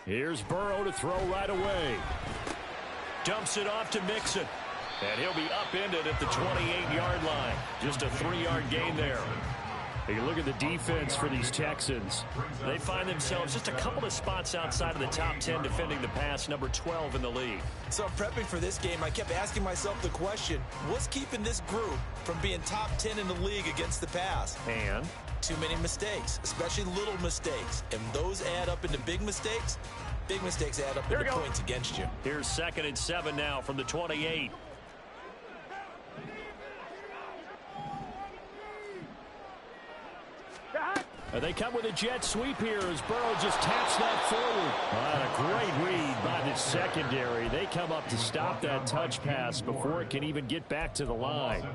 Here's Burrow to throw right away. Dumps it off to Mixon. And he'll be upended at the 28-yard line. Just a 3-yard gain there. You look at the defense for these Texans. They find themselves just a couple of spots outside of the top 10 defending the pass, number 12 in the league. So prepping for this game, I kept asking myself the question, what's keeping this group from being top 10 in the league against the pass? And? Too many mistakes, especially little mistakes. And those add up into big mistakes. Big mistakes add up into points against you. Here's 2nd and 7 now from the 28. They come with a jet sweep here as Burrow just taps that forward. A great read by the secondary. They come up to stop that touch pass before it can even get back to the line.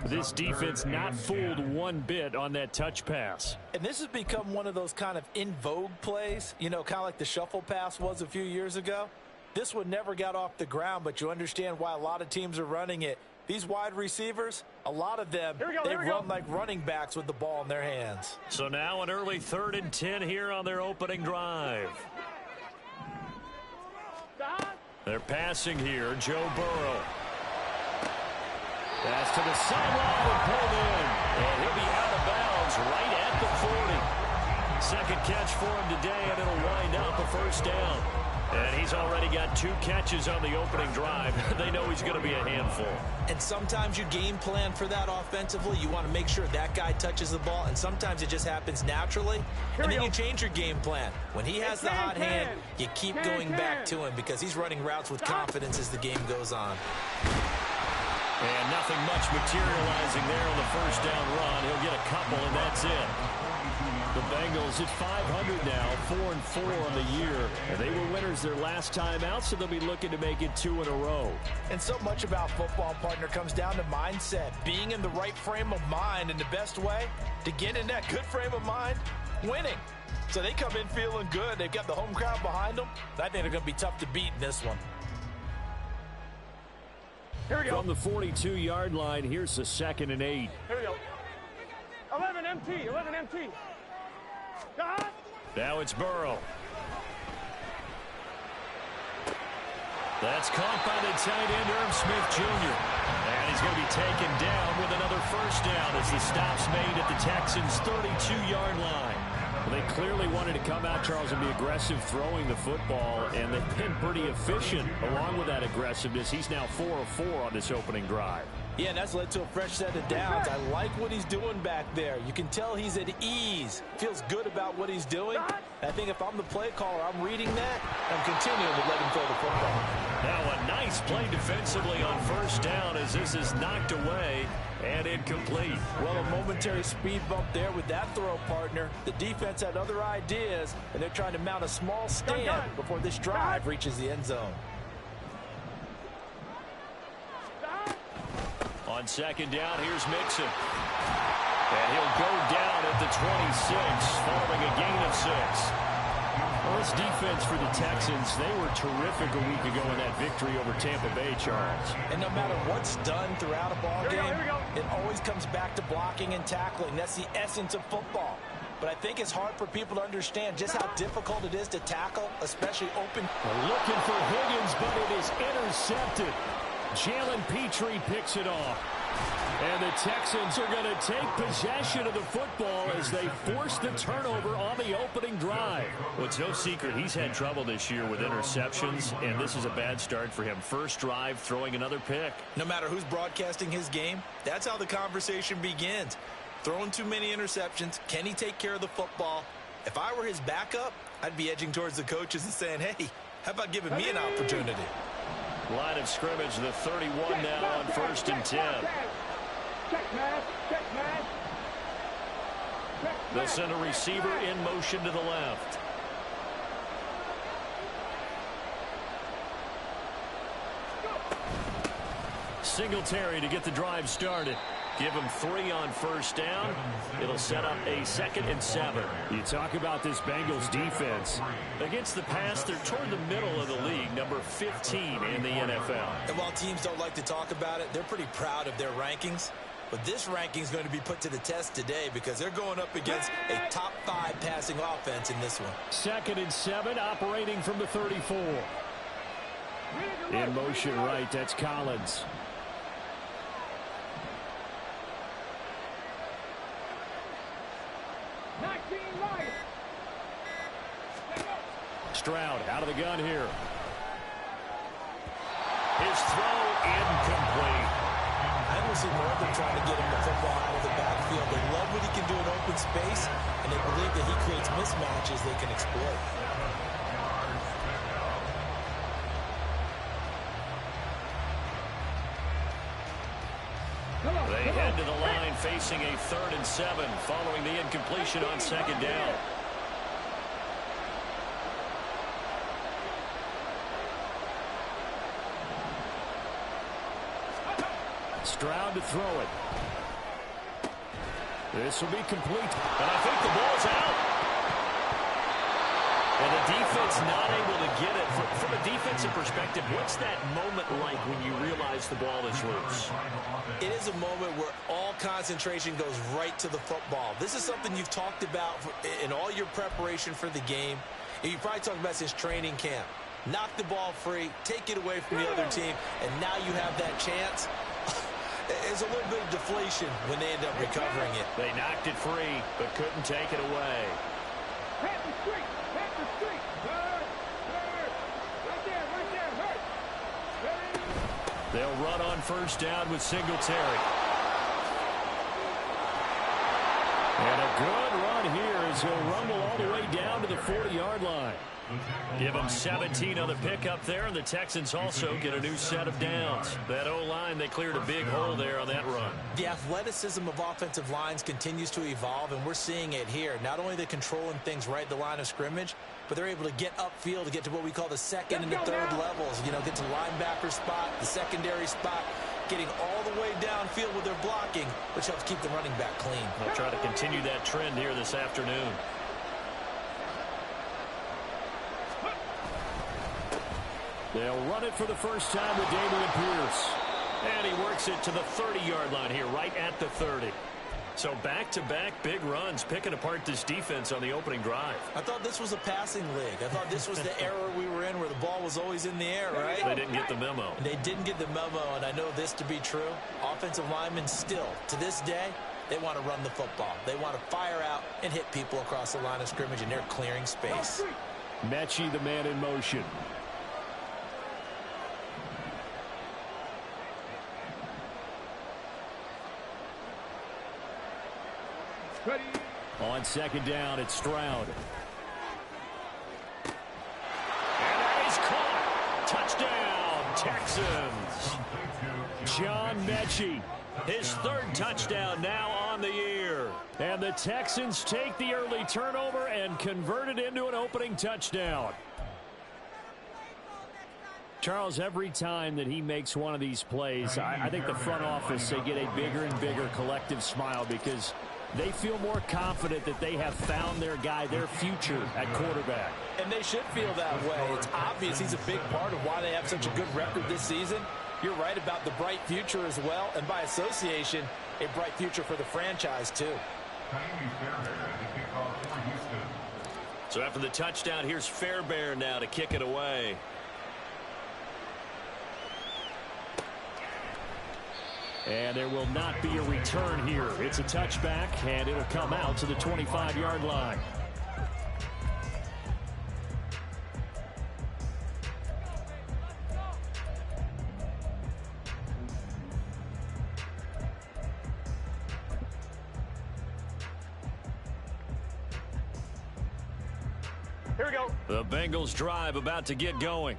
This defense not fooled one bit on that touch pass. And this has become one of those kind of in vogue plays, you know, kind of like the shuffle pass was a few years ago. This one never got off the ground, but you understand why a lot of teams are running it. These wide receivers, a lot of them, they run like running backs with the ball in their hands. So now an early 3rd and 10 here on their opening drive. They're passing here, Joe Burrow. Pass to the sideline and pulled in. And he'll be out of bounds right at the 40. Second catch for him today, and it'll wind up a 1st down. And he's already got 2 catches on the opening drive. They know he's going to be a handful. And sometimes you game plan for that offensively. You want to make sure that guy touches the ball, and sometimes it just happens naturally. And then you change your game plan. When he has the hot hand, you keep going back to him because he's running routes with confidence as the game goes on. And nothing much materializing there on the 1st down run. He'll get a couple, and that's it. The Bengals at 500 now, 4-4 on the year. And they were winners their last time out, so they'll be looking to make it 2 in a row. And so much about football, partner, comes down to mindset. Being in the right frame of mind, and the best way to get in that good frame of mind, winning. So they come in feeling good. They've got the home crowd behind them. I think they're going to be tough to beat in this one. Here we go. From the 42-yard line, here's the 2nd and 8. Here we go. 11 MT. Now it's Burrow. That's caught by the tight end, Irv Smith Jr. And he's going to be taken down with another 1st down as the stop's made at the Texans' 32-yard line. Well, they clearly wanted to come out, Charles, and be aggressive throwing the football, and they've been pretty efficient along with that aggressiveness. He's now 4 of 4 on this opening drive. Yeah, and that's led to a fresh set of downs. I like what he's doing back there. You can tell he's at ease. Feels good about what he's doing. I think if I'm the play caller, I'm reading that. I'm continuing to let him throw the football. Now a nice play defensively on 1st down as this is knocked away and incomplete. Well, a momentary speed bump there with that throw, partner. The defense had other ideas, and they're trying to mount a small stand before this drive reaches the end zone. On 2nd down, here's Mixon. And he'll go down at the 26, following a gain of 6. Well, this defense for the Texans, they were terrific a week ago in that victory over Tampa Bay, Charles. And no matter what's done throughout a ball game, it always comes back to blocking and tackling. That's the essence of football. But I think it's hard for people to understand just how difficult it is to tackle, especially open. Looking for Higgins, but it is intercepted. Jalen Petrie picks it off. And the Texans are going to take possession of the football as they force the turnover on the opening drive. Well, it's no secret he's had trouble this year with interceptions, and this is a bad start for him. 1st drive, throwing another pick. No matter who's broadcasting his game, that's how the conversation begins. Throwing too many interceptions. Can he take care of the football? If I were his backup, I'd be edging towards the coaches and saying, hey, how about giving me an opportunity? Line of scrimmage, the 31 now on 1st and 10. They'll send a receiver in motion to the left. Singletary to get the drive started. Give him 3 on 1st down. It'll set up a 2nd and 7. You talk about this Bengals defense. Against the pass, they're toward the middle of the league, number 15 in the NFL. And while teams don't like to talk about it, they're pretty proud of their rankings. But this ranking is going to be put to the test today because they're going up against a top 5 passing offense in this one. 2nd and 7, operating from the 34. In motion right, that's Collins. Stroud out of the gun here. His throw incomplete. I don't see more of them trying to get him the football out of the backfield. They love what he can do in open space, and they believe that he creates mismatches they can exploit. They head to the line facing a 3rd and 7 following the incompletion on 2nd down. Stroud to throw it. This will be complete. And I think the ball's out. And the defense not able to get it. From a defensive perspective, what's that moment like when you realize the ball is loose? It is a moment where all concentration goes right to the football. This is something you've talked about in all your preparation for the game. And you probably talked about since training camp. Knock the ball free, take it away from the other team, and now you have that chance. There's a little bit of deflation when they end up recovering it. They knocked it free, but couldn't take it away. Pat the street. Pat the street. Hurt. Right there. Hurt. They'll run on 1st down with Singletary. And a good run here as he'll rumble all the way down to the 40-yard line. Give them 17 on the pickup there, and the Texans also get a new set of downs. That O-line, they cleared a big hole there on that run. The athleticism of offensive lines continues to evolve, and we're seeing it here. Not only are they controlling things right at the line of scrimmage, but they're able to get upfield to get to what we call the 2nd and the 3rd levels. You know, get to the linebacker spot, the secondary spot, getting all the way downfield with their blocking, which helps keep the running back clean. They'll try to continue that trend here this afternoon. They'll run it for the first time with Dameon Pierce. And he works it to the 30-yard line here, right at the 30. So back-to-back big runs, picking apart this defense on the opening drive. I thought this was a passing league. I thought this was the era we were in where the ball was always in the air, right? They didn't get the memo. They didn't get the memo, and I know this to be true. Offensive linemen still, to this day, they want to run the football. They want to fire out and hit people across the line of scrimmage, and they're clearing space. Mechie, the man in motion. Ready. On 2nd down, it's Stroud. And he's caught. Touchdown, Texans. John Mechie, his 3rd touchdown now on the year. And the Texans take the early turnover and convert it into an opening touchdown. Charles, every time that he makes one of these plays, I think the front office, they get a bigger and bigger collective smile because they feel more confident that they have found their guy, their future at quarterback. And they should feel that way. It's obvious he's a big part of why they have such a good record this season. You're right about the bright future as well, and by association, a bright future for the franchise too. So after the touchdown, here's Fairbairn now to kick it away. And there will not be a return here. It's a touchback, and it'll come out to the 25-yard line. Here we go. The Bengals drive about to get going.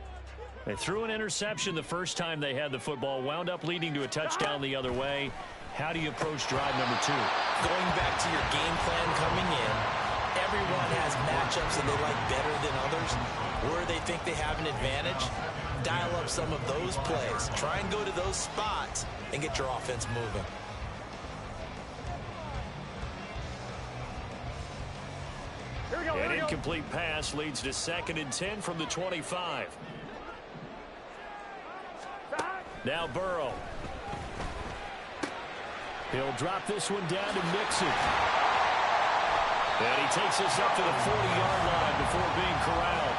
They threw an interception the first time they had the football, wound up leading to a touchdown the other way. How do you approach drive number 2? Going back to your game plan coming in, everyone has matchups that they like better than others. Where they think they have an advantage, dial up some of those plays. Try and go to those spots and get your offense moving. Here we go. An incomplete pass leads to 2nd and 10 from the 25. Now Burrow. He'll drop this one down to Mixon. And he takes us up to the 40-yard line before being corralled.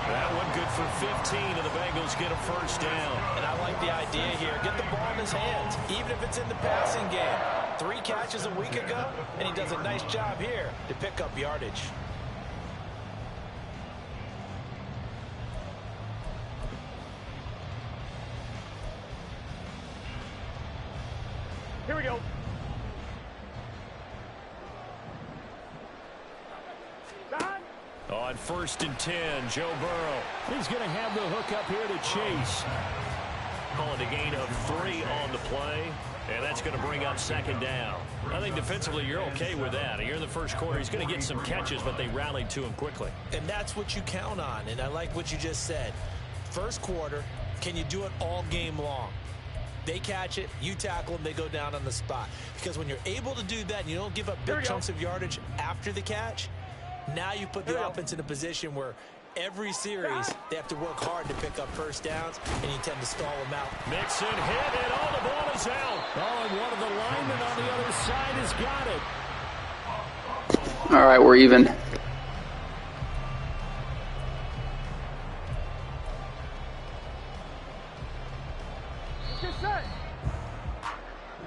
That one good for 15, and the Bengals get a first down. And I like the idea here. Get the ball in his hands, even if it's in the passing game. 3 catches a week ago, and he does a nice job here to pick up yardage. Here we go. On 1st and 10, Joe Burrow. He's going to have the hook up here to Chase. Calling a gain of 3 on the play, and that's going to bring up 2nd down. I think defensively you're okay with that. You're in the first quarter. He's going to get some catches, but they rallied to him quickly. And that's what you count on, and I like what you just said. First quarter, can you do it all game long? They catch it, you tackle them, they go down on the spot. Because when you're able to do that and you don't give up big chunks of yardage after the catch, now you put the offense in a position where every series they have to work hard to pick up first downs, and you tend to stall them out. Mixon hit, and all the ball is out. Oh, and one of the linemen on the other side has got it. All right, we're even.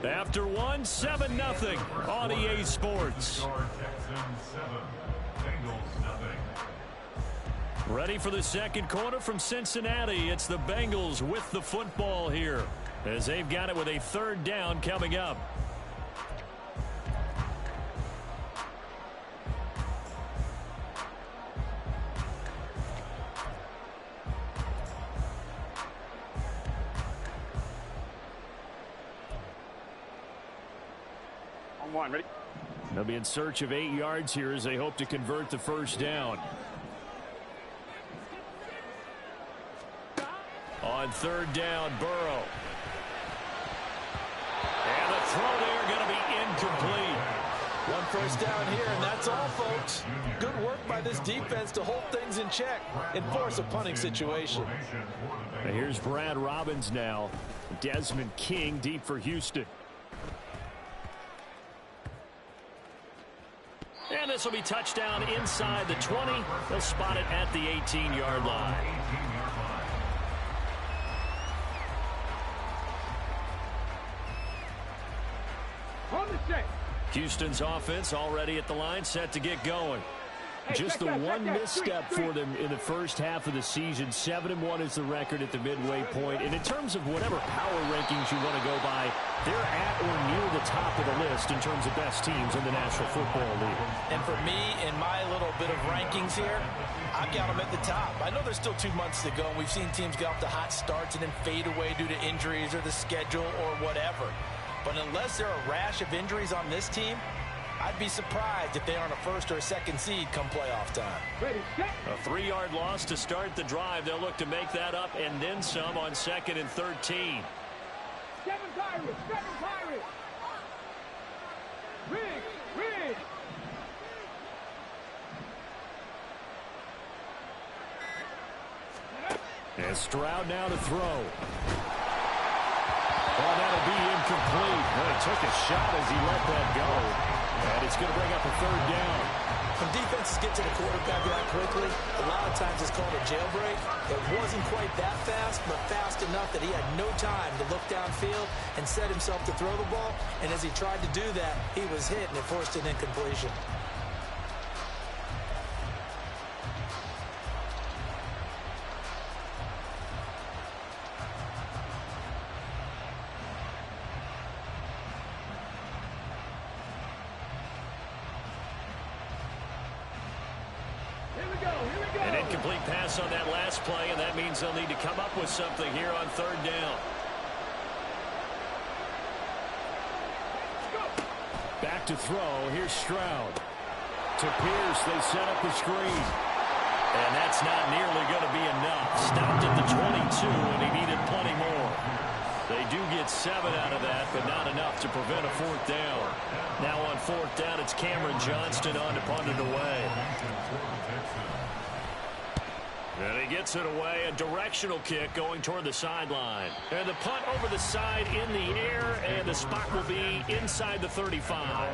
After 1, 7-0 on EA Sports. Ready for the second quarter from Cincinnati. It's the Bengals with the football here, as they've got it with a 3rd down coming up. On 1, ready? They'll be in search of 8 yards here as they hope to convert the first down. On 3rd down, Burrow. And the throw there going to be incomplete. 1 first down here, and that's all, folks. Good work by this defense to hold things in check and force a punting situation. And here's Brad Robbins now. Desmond King deep for Houston. And this will be touchdown inside the 20. They'll spot it at the 18-yard line. Houston's offense already at the line, set to get going. Just the one misstep for them in the first half of the season. 7-1 is the record at the midway point. And in terms of whatever power rankings you want to go by, they're at or near the top of the list in terms of best teams in the National Football League. And for me, in my little bit of rankings here, I've got them at the top. I know there's still 2 months to go, and we've seen teams get off to hot starts and then fade away due to injuries or the schedule or whatever. But unless there are a rash of injuries on this team, I'd be surprised if they aren't a 1st or a 2nd seed come playoff time. A 3-yard loss to start the drive. They'll look to make that up and then some on 2nd and 13. 7 Pirates! 7 Pirates! Rig! And Stroud now to throw. Oh, that'll be incomplete. Well, he took a shot as he let that go. And it's going to bring up a 3rd down. When defenses get to the quarterback that quickly, a lot of times it's called a jailbreak. It wasn't quite that fast, but fast enough that he had no time to look downfield and set himself to throw the ball. And as he tried to do that, he was hit, and it forced an incompletion. An incomplete pass on that last play, and that means they'll need to come up with something here on 3rd down. Back to throw. Here's Stroud. To Pierce, they set up the screen. And that's not nearly going to be enough. Stopped at the 22, and he needed plenty more. They do get 7 out of that, but not enough to prevent a 4th down. Now on 4th down, it's Cameron Johnston on to punt it away. And he gets it away, a directional kick going toward the sideline. And the punt over the side in the air, and the spot will be inside the 35.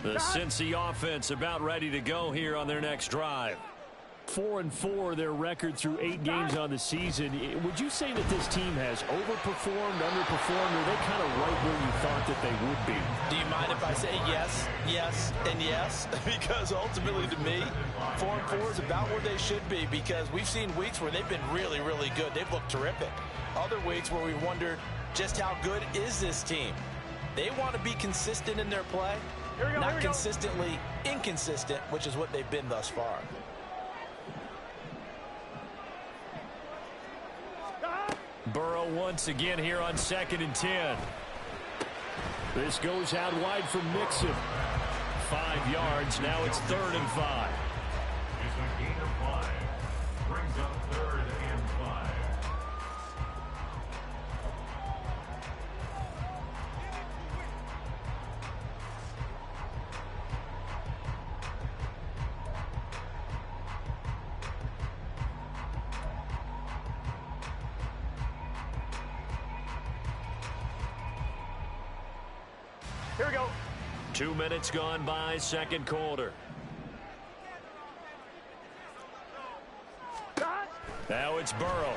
The Cincy offense about ready to go here on their next drive. 4-4 their record through 8 games on the season. Would you say that this team has overperformed, underperformed, or are they kind of right where you thought that they would be? Do you mind if I say yes, yes, and yes? Because ultimately to me, 4-4 is about where they should be, because we've seen weeks where they've been really, really good. They've looked terrific. Other weeks where we wondered just how good is this team? They want to be consistent in their play, not consistently inconsistent, which is what they've been thus far. Burrow once again here on 2nd and 10. This goes out wide for Mixon. 5 yards. Now it's 3rd and 5. It's a gain of 5. Brings up 3rd and 5. Here we go. 2 minutes gone by, 2nd quarter. Now it's Burrow.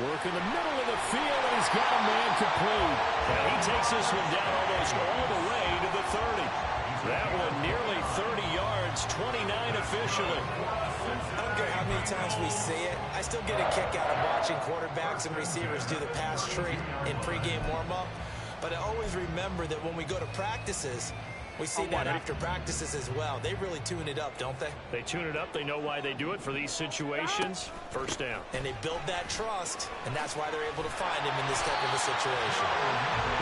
Work in the middle of the field, and he's got a man complete. And he takes this one down almost all the way to the 30. That one nearly 30 yards, 29 officially. I don't care how many times we see it. I still get a kick out of watching quarterbacks and receivers do the pass tree in pregame warm-up. But I always remember that when we go to practices, we see that after practices as well. They really tune it up, don't they? They tune it up. They know why they do it for these situations. 1st down. And they build that trust, and that's why they're able to find him in this type of a situation.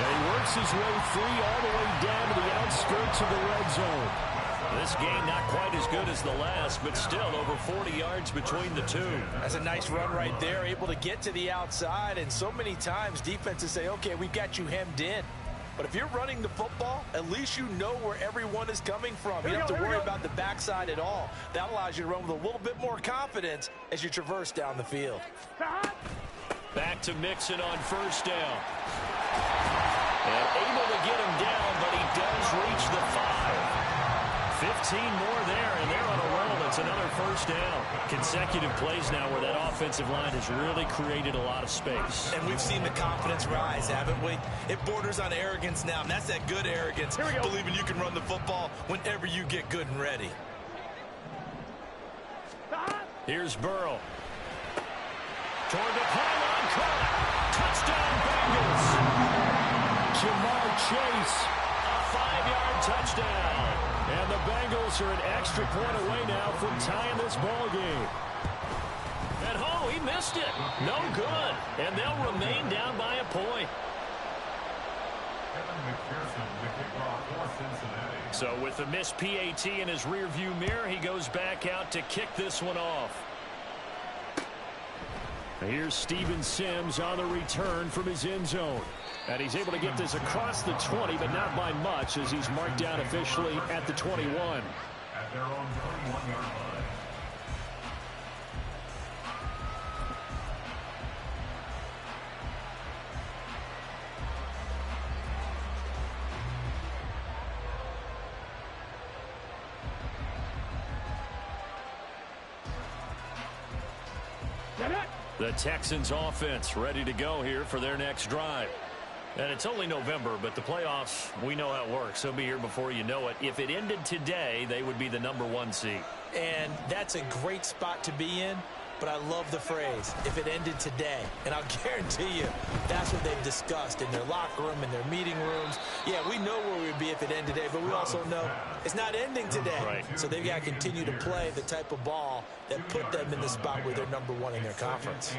And he works his way free all the way down to the outskirts of the red zone. This game not quite as good as the last, but still over 40 yards between the two. That's a nice run right there, able to get to the outside. And so many times defenses say, okay, we've got you hemmed in. But if you're running the football, at least you know where everyone is coming from. You don't have to worry about the backside at all. That allows you to run with a little bit more confidence as you traverse down the field. Back to Mixon on 1st down. And able to get him down, but he does reach the 5. 15 more there, and they're on a roll. It's another 1st down. Consecutive plays now where that offensive line has really created a lot of space. And we've seen the confidence rise, haven't we? It borders on arrogance now, and that's that good arrogance. Believing you can run the football whenever you get good and ready. Here's Burrow. Toward the pylon, caught. Touchdown, Bengals. Jamar Chase. A 5-yard touchdown. And the Bengals are an extra point away now from tying this ball game. And he missed it. No good. And they'll remain down by a point. So with the missed PAT in his rearview mirror, he goes back out to kick this one off. Here's Steven Sims on the return from his end zone. And he's able to get this across the 20, but not by much, as he's marked down officially at the 21. At their own 21-yard line. The Texans offense ready to go here for their next drive. And it's only November, but the playoffs, we know how it works. They'll be here before you know it. If it ended today, they would be the #1 seed. And that's a great spot to be in. but I love the phrase, if it ended today. And I'll guarantee you, that's what they've discussed in their locker room, in their meeting rooms. Yeah, we know where we'd be if it ended today, but we also know it's not ending today. Right. So they've got to continue to play the type of ball that put them in the spot where they're #1 in their conference.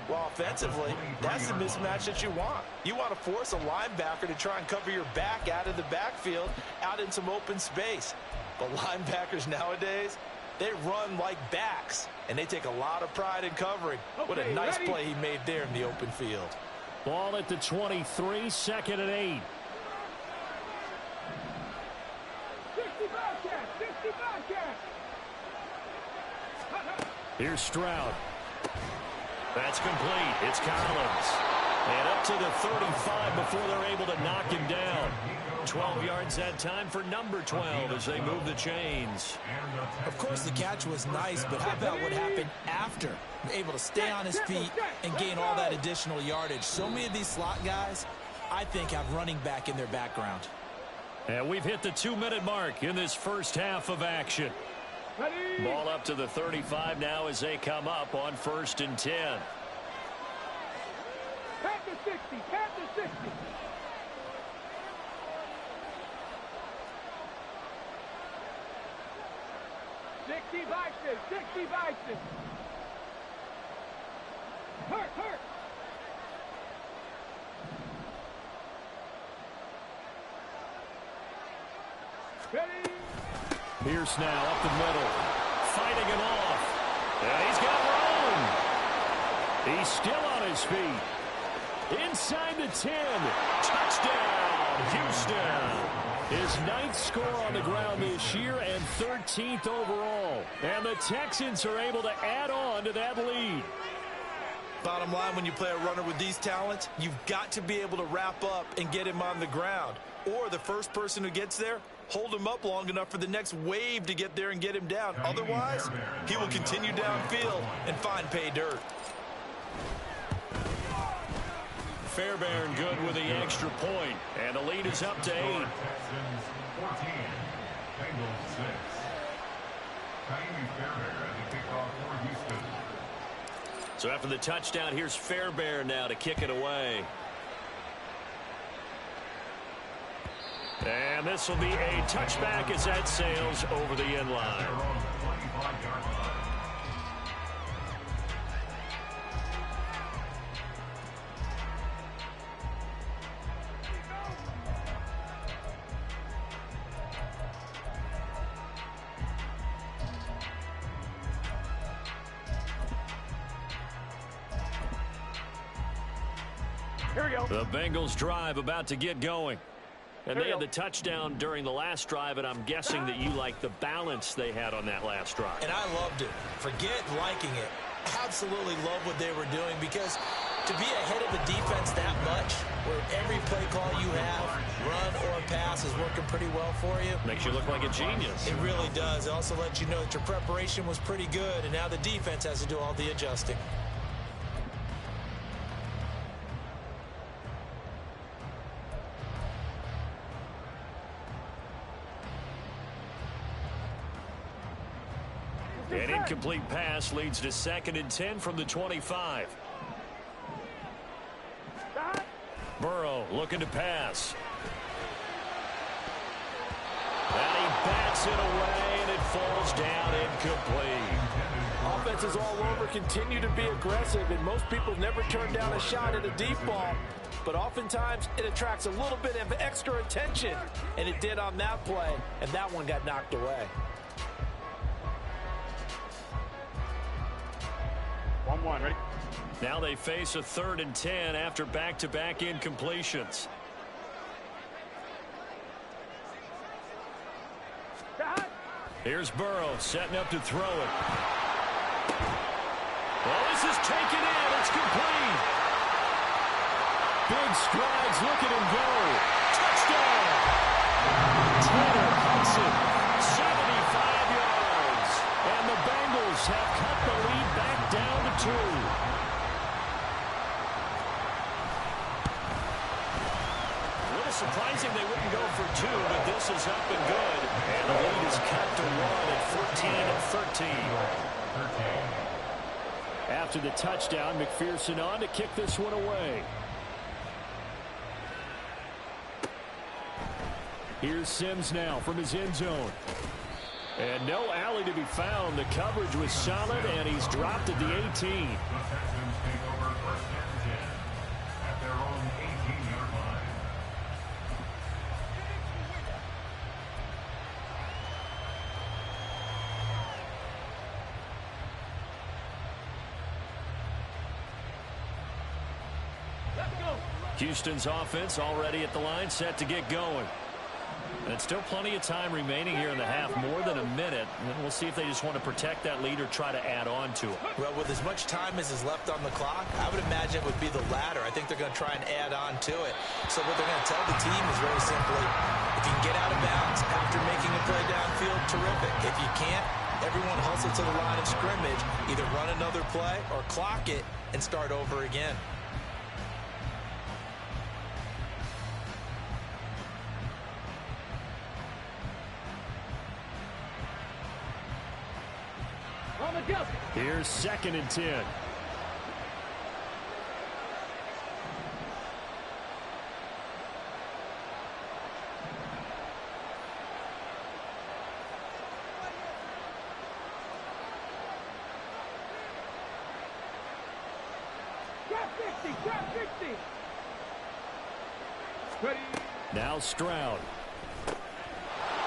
Well, offensively, that's the mismatch that you want. You want to force a linebacker to try and cover your back out of the backfield, out in some open space. But linebackers nowadays, they run like backs, and they take a lot of pride in covering. What a nice play he made there in the open field. Ball at the 23, 2nd and 8. 60 Bobcats, 60 Bobcats. Here's Stroud. That's complete. It's Collins. And up to the 35 before they're able to knock him down. 12 yards that time for number 12 as they move the chains. Of course, the catch was nice, but how about what happened after? Able to stay on his feet and gain all that additional yardage. So many of these slot guys, I think, have running back in their background. And we've hit the 2-minute mark in this first half of action. Ball up to the 35 now as they come up on 1st and 10. Panther 60, Panther 60. Bison, 60 Bison. Hurt. Ready. Pierce now up the middle. Fighting it off. And he's got room. He's still on his feet. Inside the 10. Touchdown, Houston. His 9th score on the ground this year and 13th overall. And the Texans are able to add on to that lead. Bottom line, when you play a runner with these talents, you've got to be able to wrap up and get him on the ground. Or the first person who gets there, hold him up long enough for the next wave to get there and get him down. Otherwise, he will continue downfield and find pay dirt. Fairbairn good with the extra point, and the lead is up to 8. Texans 14, Bengals 6. Fairbairn at the kickoff for Houston. So after the touchdown, here's Fairbairn now to kick it away. And this will be a touchback as that sails over the end line. They're on the 25-yard line. Here we go. The Bengals drive about to get going. And they had the touchdown during the last drive, and I'm guessing that you like the balance they had on that last drive. And I loved it. Forget liking it. Absolutely love what they were doing, because to be ahead of a defense that much, where every play call you have, run or pass, is working pretty well for you. Makes you look like a genius. It really does. It also lets you know that your preparation was pretty good, and now the defense has to do all the adjusting. An incomplete pass leads to 2nd and 10 from the 25. Burrow looking to pass. And he bats it away, and it falls down incomplete. Offenses all over continue to be aggressive, and most people never turn down a shot at a deep ball. But oftentimes, it attracts a little bit of extra attention, and it did on that play, and that one got knocked away. 1-1, ready? Now they face a 3rd and 10 after back-to-back incompletions. Here's Burrow setting up to throw it. Well, this is taken in. It's complete. Big strides. Look at him go. Touchdown. Tanner Hudson, 75 yards. And the Bengals have cut the lead back down to 2. A little surprising they wouldn't go for 2, but this is up and good. And the lead is cut to 1 at 14 and 13. After the touchdown, McPherson on to kick this one away. Here's Sims now from his end zone. And no alley to be found. The coverage was solid, and he's dropped at the 18. The Texans take over first and 10 at their own 18-yard line. Houston's offense already at the line, set to get going. And it's still plenty of time remaining here in the half, more than a minute. And we'll see if they just want to protect that lead or try to add on to it. Well, with as much time as is left on the clock, I would imagine it would be the latter. I think they're going to try and add on to it. So what they're going to tell the team is very simply, if you can get out of bounds after making a play downfield, terrific. If you can't, everyone hustle to the line of scrimmage, either run another play or clock it and start over again. Here's 2nd and 10. Drop 50. Ready. Now Stroud.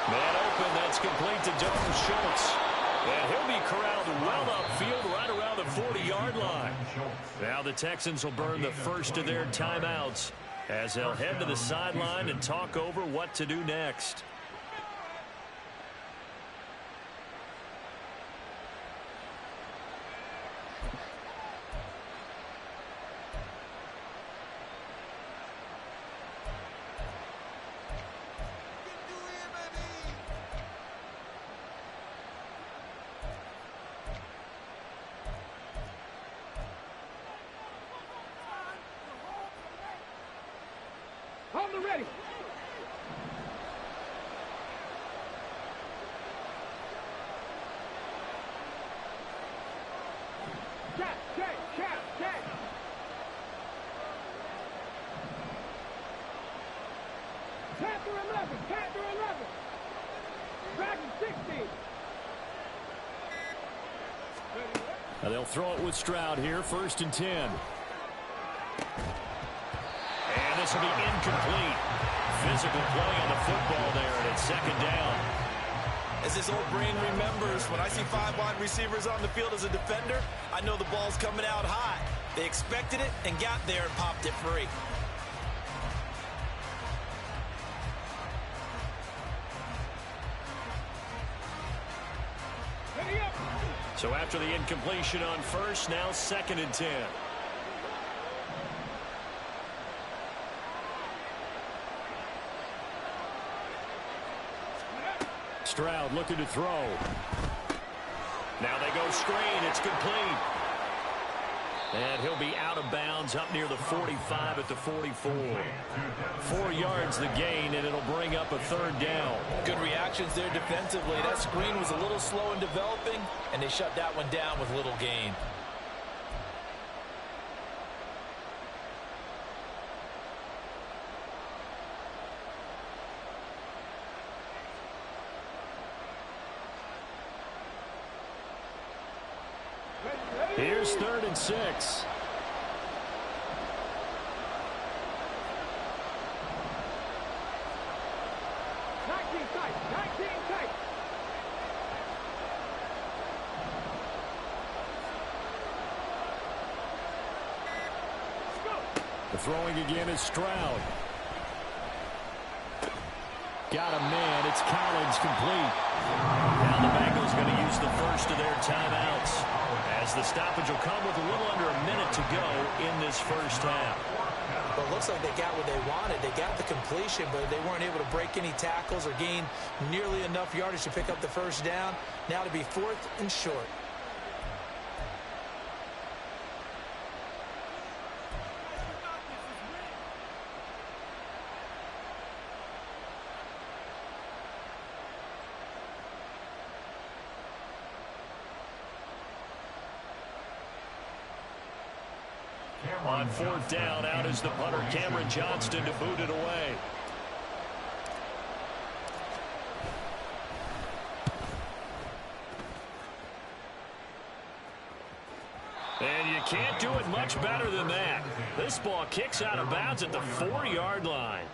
Man open, that's complete to Dalton Schultz. And he'll be corralled well upfield right around the 40-yard line. Now the Texans will burn the first of their timeouts as they'll head to the sideline and talk over what to do next. On the ready. Check. Panther 11. Dragon 16. Now they'll throw it with Stroud here, 1st and 10. And this will be incomplete. Physical play on the football there, and it's 2nd down. As this old brain remembers, when I see 5 wide receivers on the field as a defender, I know the ball's coming out high. They expected it and got there and popped it free. So after the incompletion on 1st, now 2nd and 10. Stroud looking to throw. Now they go screen. It's complete. And he'll be out of bounds up near the 45 at the 44. 4 yards the gain, and it'll bring up a 3rd down. Good reactions there defensively. That screen was a little slow in developing, and they shut that one down with little gain. Here's 3rd and 6. 19 tight. The throwing again is Stroud. Got a man. It's Collins, complete. Now the Bengals going to use the first of their timeouts, as the stoppage will come with a little under a minute to go in this first half. Well, it looks like they got what they wanted. They got the completion, but they weren't able to break any tackles or gain nearly enough yardage to pick up the first down. Now to be 4th and short. On 4th down, out is the punter, Cameron Johnston, to boot it away. And you can't do it much better than that. This ball kicks out of bounds at the 4-yard line.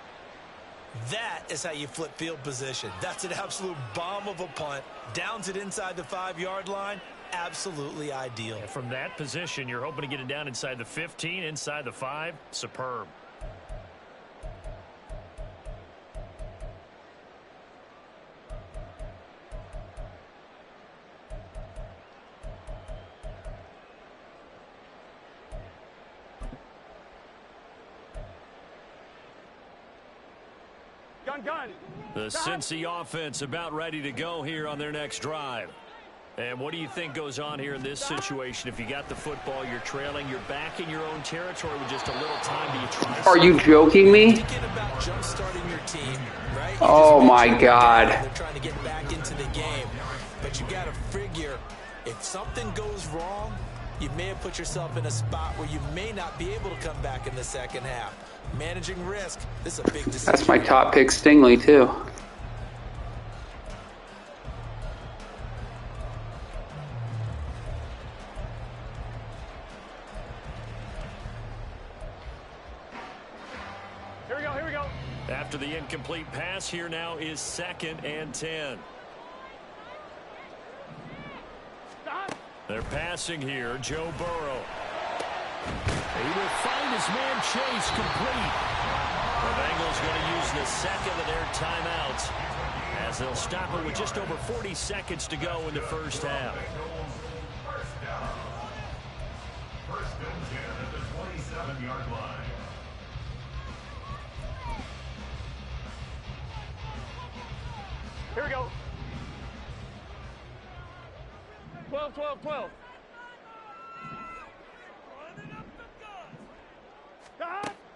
That is how you flip field position. That's an absolute bomb of a punt. Downs it inside the 5-yard line. Absolutely ideal. And from that position, you're hoping to get it down inside the 15, inside the 5. Superb. Gun. The Cincy offense about ready to go here on their next drive. And what do you think goes on here in this situation? If you got the football, you're trailing, you're back in your own territory with just a little time. Do you try? Are you joking me? Thinking about jump-starting your team, right? Oh my God. They're trying to get back into the game. But you got to figure, if something goes wrong, you may have put yourself in a spot where you may not be able to come back in the second half. Managing risk, this is a big decision. That's my top pick, Stingley, too. Here we go. After the incomplete pass, here now is 2nd and 10. Stop. They're passing here, Joe Burrow. He will find his man Chase complete. The Bengals going to use the second of their timeouts as they'll stop it with just over 40 seconds to go in the first half. First and 10 at the 27-yard line. Here we go. 12.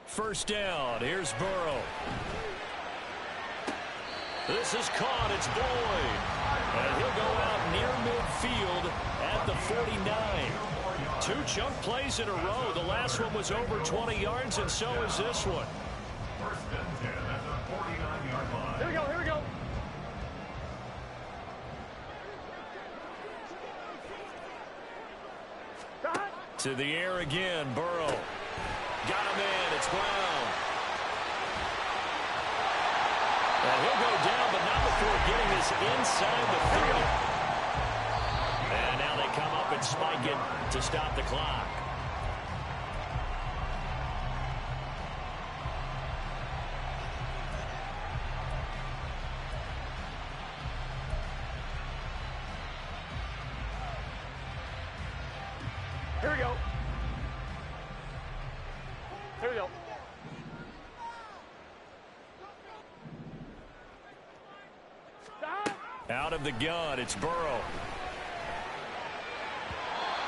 First down, here's Burrow. This is caught, it's Boyd. And he'll go out near midfield at the 49. 2 chunk plays in a row. The last one was over 20 yards, and so is this one. First and 10 at the 49-yard line. Here we go. To the air again, Burrow. Got him in, it's Brown. And he'll go down, but not before getting this inside the 30. And now they come up and spike it to stop the clock. Here we go. Out of the gun, it's Burrow.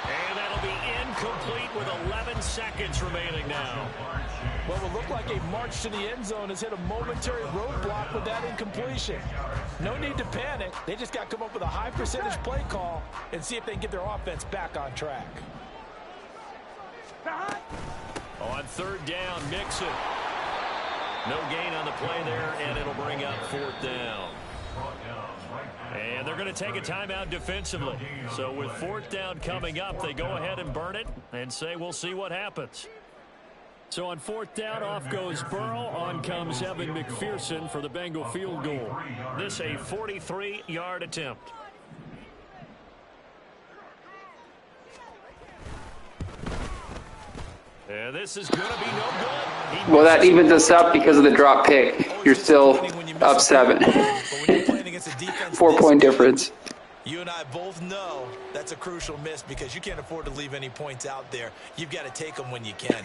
And that'll be incomplete with 11 seconds remaining now. What will look like a march to the end zone has hit a momentary roadblock with that incompletion. No need to panic. They just got to come up with a high percentage play call and see if they can get their offense back on track. On 3rd down, Mixon. No gain on the play there, and it'll bring up 4th down. And they're going to take a timeout defensively. So with 4th down coming up, they go ahead and burn it and say we'll see what happens. So on 4th down, off goes Burrow. On comes Evan McPherson for the Bengal field goal. This a 43-yard attempt. And this is going to be no good. Well, that evens us up because of the drop pick. You're still up 7. 4-point difference. You and I both know that's a crucial miss because you can't afford to leave any points out there. You've got to take them when you can.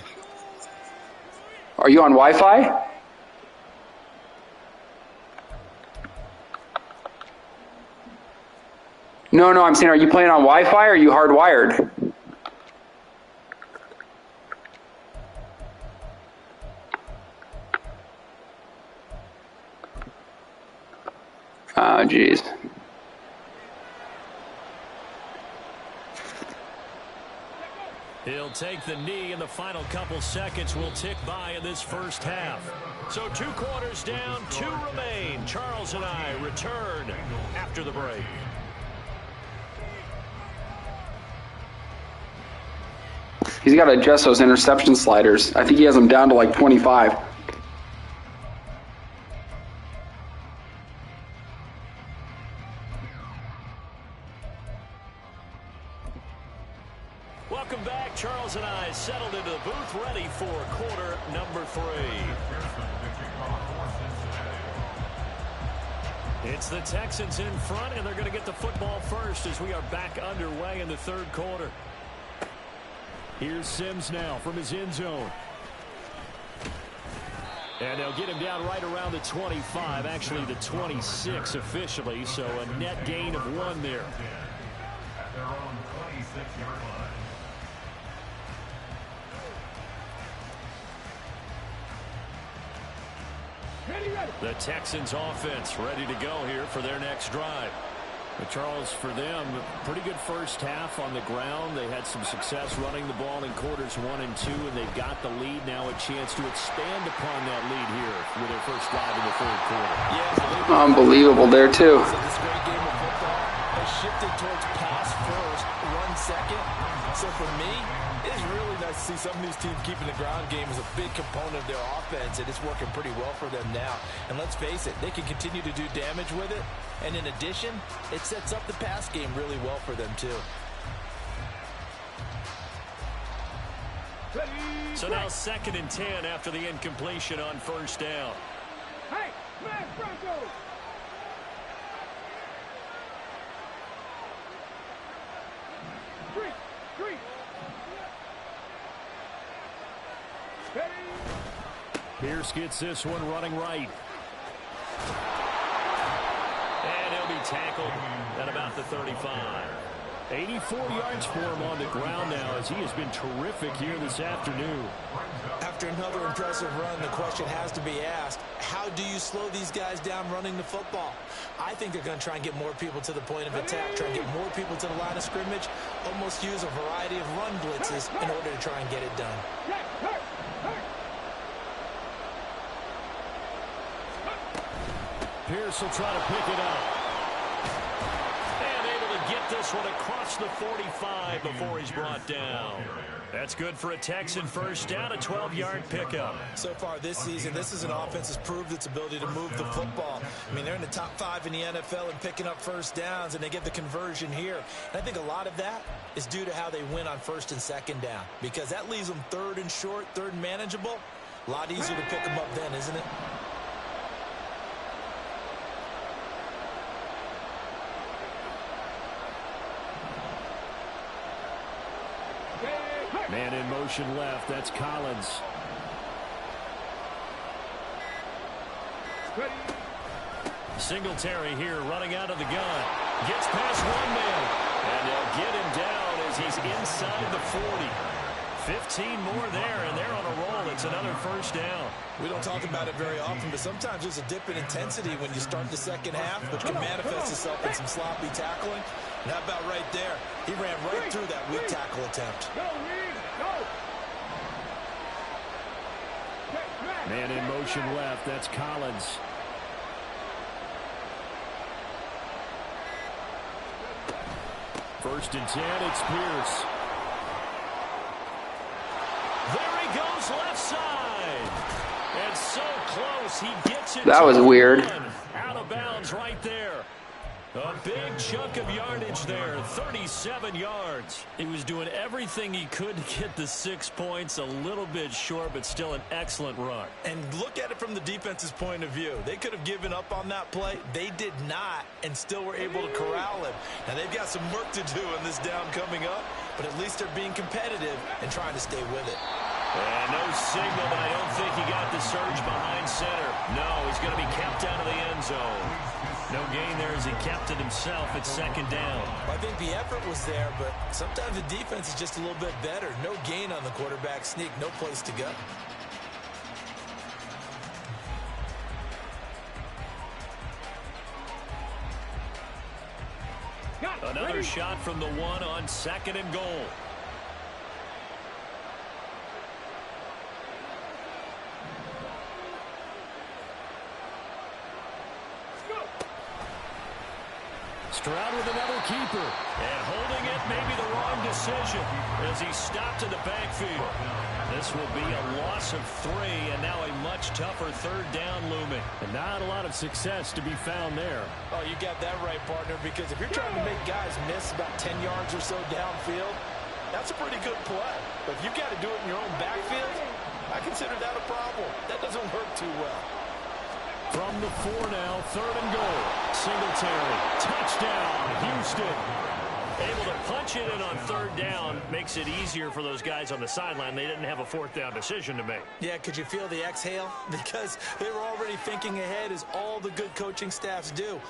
Are you on Wi-Fi? No, I'm saying, are you playing on Wi-Fi or are you hardwired? Oh, jeez. He'll take the knee, and the final couple seconds will tick by in this first half. So 2 quarters down, 2 remain. Charles and I return after the break. He's got to adjust those interception sliders. I think he has them down to like 25. Welcome back. Charles and I settled into the booth, ready for quarter number 3. It's the Texans in front, and they're going to get the football first as we are back underway in the 3rd quarter. Here's Sims now from his end zone. And they'll get him down right around the 25, actually the 26 officially, so a net gain of 1 there. At their own 26-yard line. The Texans offense ready to go here for their next drive. But Charles, for them, pretty good first half on the ground. They had some success running the ball in quarters 1 and 2, and they've got the lead now, a chance to expand upon that lead here with their first drive in the 3rd quarter. Yeah, Unbelievable there, too. This great game of football has shifted towards pass first, run second. So for me, it's really nice to see some of these teams keeping the ground game as a big component of their offense, and it's working pretty well for them now. And let's face it, they can continue to do damage with it. And in addition, it sets up the pass game really well for them, too. So now 2nd and 10 after the incompletion on first down. Hey, smash Broncos! Street! Pierce gets this one running right. And he'll be tackled at about the 35. 84 yards for him on the ground now as he has been terrific here this afternoon. After another impressive run, the question has to be asked, how do you slow these guys down running the football? I think they're going to try and get more people to the point of attack, try and get more people to the line of scrimmage, almost use a variety of run blitzes in order to try and get it done. Pierce will try to pick it up. And able to get this one across the 45 before he's brought down. That's good for a Texan first down, a 12-yard pickup. So far this season, this is an offense that's proved its ability to move the football. I mean, they're in the top 5 in the NFL in picking up first downs, and they get the conversion here. And I think a lot of that is due to how they win on 1st and 2nd down, because that leaves them 3rd and short, 3rd and manageable. A lot easier to pick them up then, isn't it? Man in motion left. That's Collins. Singletary here running out of the gun. Gets past one man. And they'll get him down as he's inside the 40. 15 more there, and they're on a roll. It's another first down. We don't talk about it very often, but sometimes there's a dip in intensity when you start the second half, which can manifest itself in some sloppy tackling. And how about right there? He ran right through that weak tackle attempt. Man in motion left. That's Collins. First and 10, it's Pierce. There he goes left side. And so close, he gets it. That was weird. Out of bounds right there. A big chunk of yardage there, 37 yards. He was doing everything he could to get the 6 points, a little bit short, but still an excellent run. And look at it from the defense's point of view. They could have given up on that play. They did not, and still were able to corral him. Now, they've got some work to do in this down coming up, but at least they're being competitive and trying to stay with it. And no signal, but I don't think he got the surge behind center. No, he's going to be kept out of the end zone. No gain there as he kept it himself at 2nd down. I think the effort was there, but sometimes the defense is just a little bit better. No gain on the quarterback sneak, no place to go. Another shot from the 1 on 2nd and goal. After out with another keeper. And holding it may be the wrong decision as he stopped in the backfield. This will be a loss of 3, and now a much tougher third down looming. And not a lot of success to be found there. Oh, you got that right, partner, because if you're trying to make guys miss about 10 yards or so downfield, that's a pretty good play. But if you've got to do it in your own backfield, I consider that a problem. That doesn't work too well. From the 4 now, 3rd and goal. Singletary, touchdown, Houston. Able to punch it in on 3rd down makes it easier for those guys on the sideline. They didn't have a 4th down decision to make. Yeah, could you feel the exhale? Because they were already thinking ahead, as all the good coaching staffs do.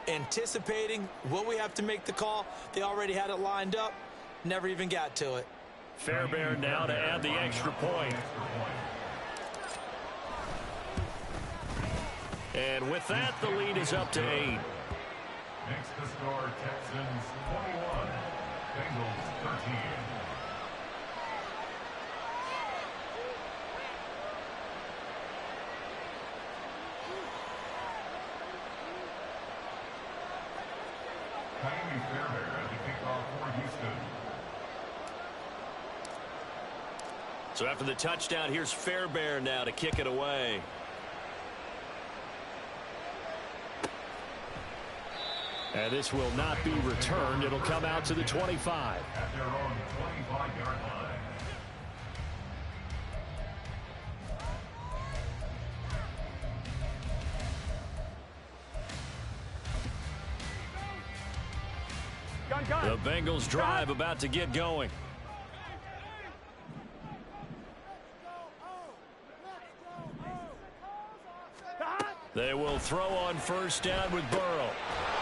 Anticipating, will we have to make the call? They already had it lined up. Never even got to it. Fairbairn now to add the extra point. And with that, the lead is up to 8. Next to score, Texans 21, Bengals 13. Kyrie Fairbairn at the kickoff for Houston. So after the touchdown, here's Fairbairn now to kick it away. And this will not be returned. It'll come out to the 25. At their own 25-yard line. The Bengals drive about to get going. They will throw on 1st down with Burrow.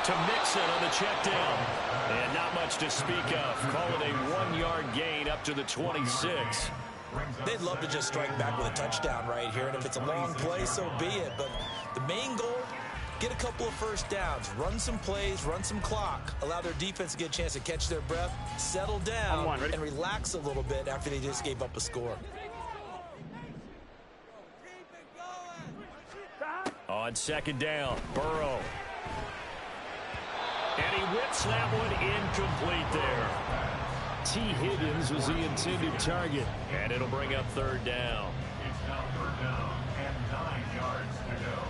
To Mixon on the check down. And not much to speak of. Call it a 1-yard gain up to the 26. They'd love to just strike back with a touchdown right here, and if it's a long play, so be it. But the main goal, get a couple of 1st downs, run some plays, run some clock, allow their defense to get a chance to catch their breath, settle down, and relax a little bit after they just gave up a score. On 2nd down, Burrow. And he whips that one incomplete there. T. Higgins was the intended target. And it'll bring up 3rd down. It's now 3rd down and 9 yards to go.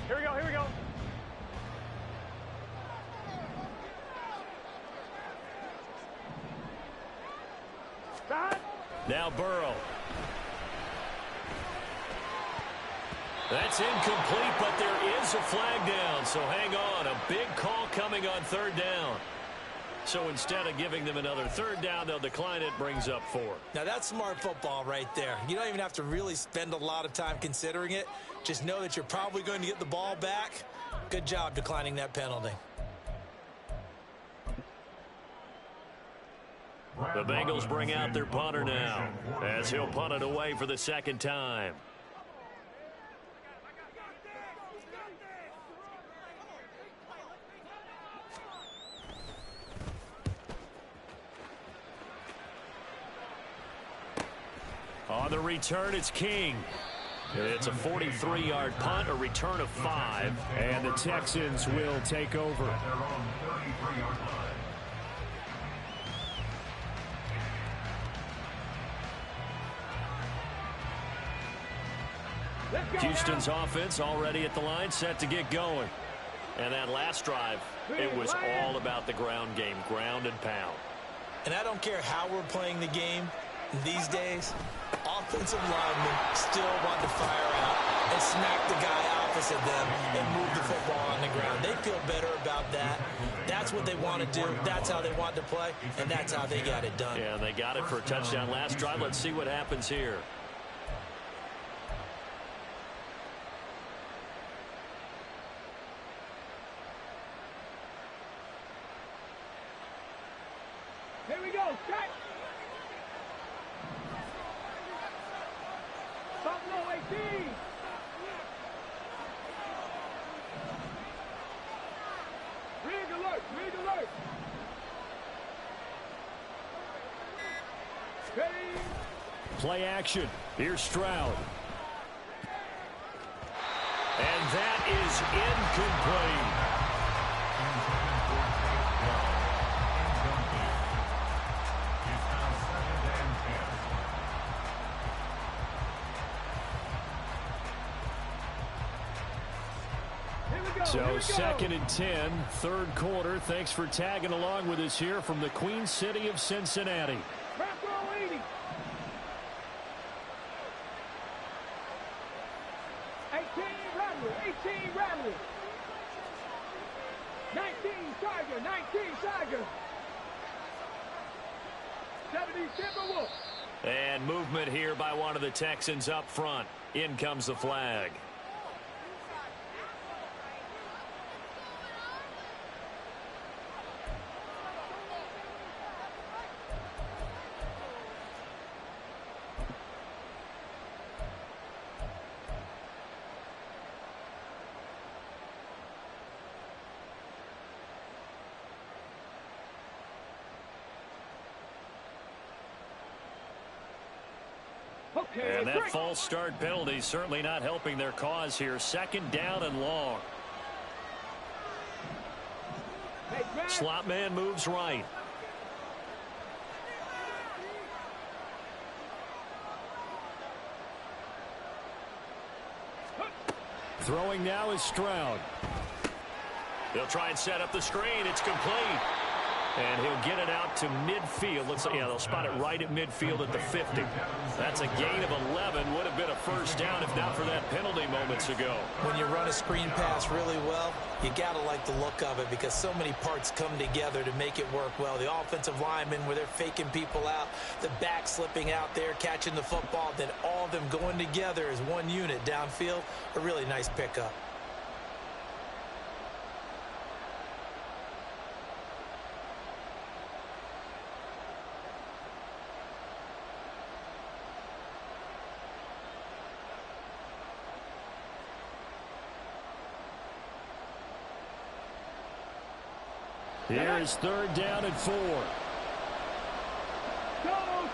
Here we go, here we go. Now Burrow. That's incomplete, but there is a flag down, so hang on. A big call coming on 3rd down. So instead of giving them another 3rd down, they'll decline it, brings up 4. Now that's smart football right there. You don't even have to really spend a lot of time considering it. Just know that you're probably going to get the ball back. Good job declining that penalty. The Bengals bring out their punter now as he'll punt it away for the 2nd time. On the return, it's King. It's a 43-yard punt, a return of 5. And the Texans will take over. At their own 33-yard line. Houston's offense already at the line, set to get going. And that last drive, it was all about the ground game, ground and pound. And I don't care how we're playing the game these days, offensive linemen still want to fire out and smack the guy opposite them and move the football on the ground. They feel better about that. That's what they want to do. That's how they want to play, and that's how they got it done. Yeah, they got it for a touchdown last drive. Let's see what happens here. Here we go, set. Buffalo 18. Rig alert, rig Play action. Here's Stroud. And that is incomplete. So 2nd and 10, third quarter. Thanks for tagging along with us here from the Queen City of Cincinnati. 18 Rattler. 19 Tiger. 19 Tiger. 70 Timberwolf. And movement here by one of the Texans up front. In comes the flag. And that false start penalty certainly not helping their cause here. 2nd down and long. Slot man moves right. Throwing now is Stroud. They'll try and set up the screen. It's complete. And he'll get it out to midfield. Looks like, yeah, they'll spot it right at midfield at the 50. That's a gain of 11. Would have been a first down if not for that penalty moments ago. When you run a screen pass really well, you got to like the look of it because so many parts come together to make it work well. The offensive linemen where they're faking people out, the back slipping out there, catching the football, then all of them going together as one unit downfield. A really nice pickup. Here's 3rd down and 4. Go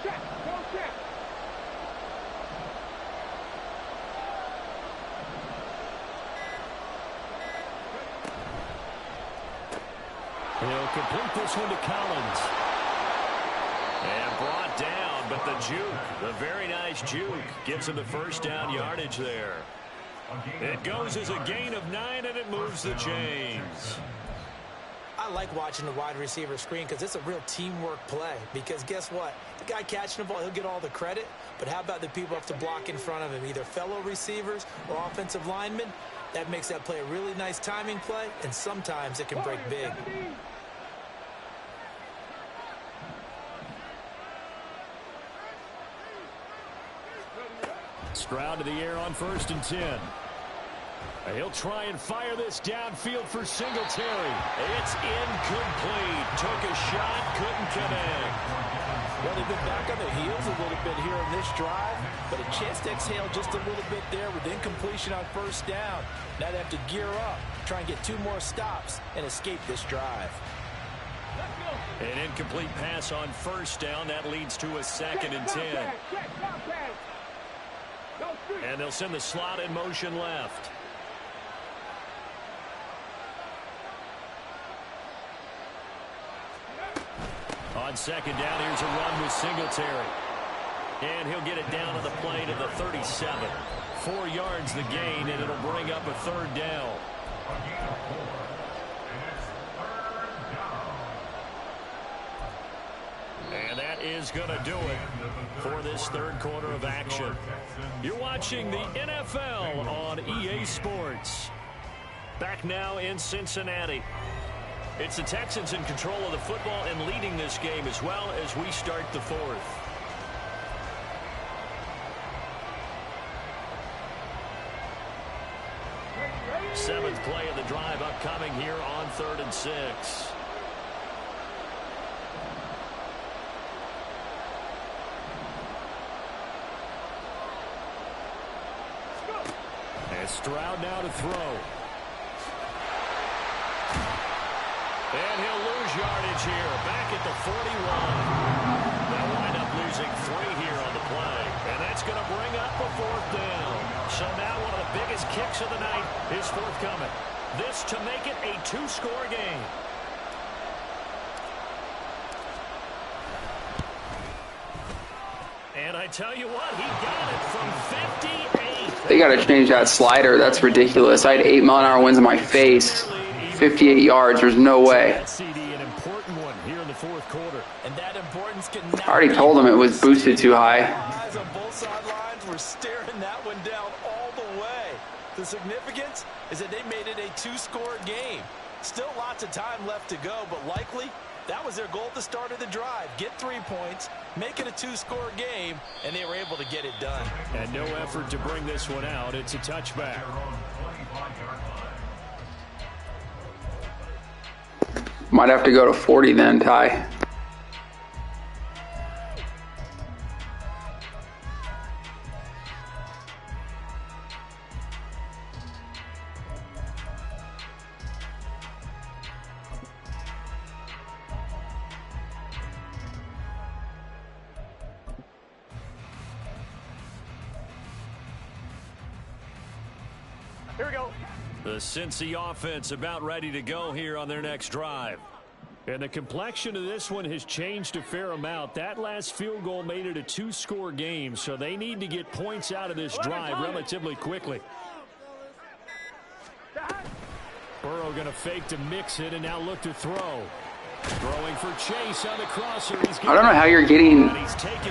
check. Go check. He'll complete this one to Collins. And brought down, but the juke, the very nice juke, gives him the first down yardage there. It goes as a gain of 9, and it moves the chains. I like watching the wide receiver screen because it's a real teamwork play. Because guess what? The guy catching the ball, he'll get all the credit. But how about the people who have to block in front of him, either fellow receivers or offensive linemen? That makes that play a really nice timing play, and sometimes it can break big. Stroud to the air on 1st and 10. He'll try and fire this downfield for Singletary. It's incomplete. Took a shot, couldn't connect. Well, they've been back on their heels a little bit here in this drive, but a chance to exhale just a little bit there with incompletion on 1st down. Now they have to gear up, try and get 2 more stops, and escape this drive. An incomplete pass on 1st down. That leads to a 2nd and 10. And they'll send the slot in motion left. On 2nd down, here's a run with Singletary. And he'll get it down to the play to the 37. 4 yards the gain, and it'll bring up a 3rd down. And that is going to do it for this 3rd quarter of action. You're watching the NFL on EA Sports. Back now in Cincinnati. It's the Texans in control of the football and leading this game as well as we start the 4th. Seventh play of the drive upcoming here on 3rd and 6. And Stroud now to throw. And he'll lose yardage here. Back at the 41. They'll wind up losing 3 here on the play. that's going to bring up a 4th down. So now one of the biggest kicks of the night is forthcoming. This to make it a 2-score game. And I tell you what, he got it from 58. They got to change that slider. That's ridiculous. I had 8-mile-an-hour winds in my face. 58 yards. There's no way. That CD, an important one here in the 4th quarter. And that importance can I already told him it was boosted too high. Eyes on both sidelines were staring that one down all the way. The significance is that they made it a 2-score game. Still lots of time left to go, but likely that was their goal at the start of the drive. Get 3 points, make it a 2-score game, and they were able to get it done. And no effort to bring this one out. It's a touchback. Might have to go to 40 then, Ty. Here we go. The Cincy offense about ready to go here on their next drive. And the complexion of this one has changed a fair amount. That last field goal made it a 2-score game, so they need to get points out of this drive relatively quickly. Burrow going to fake to mix it and now look to throw. Throwing for Chase on the crosser. I don't know how you're getting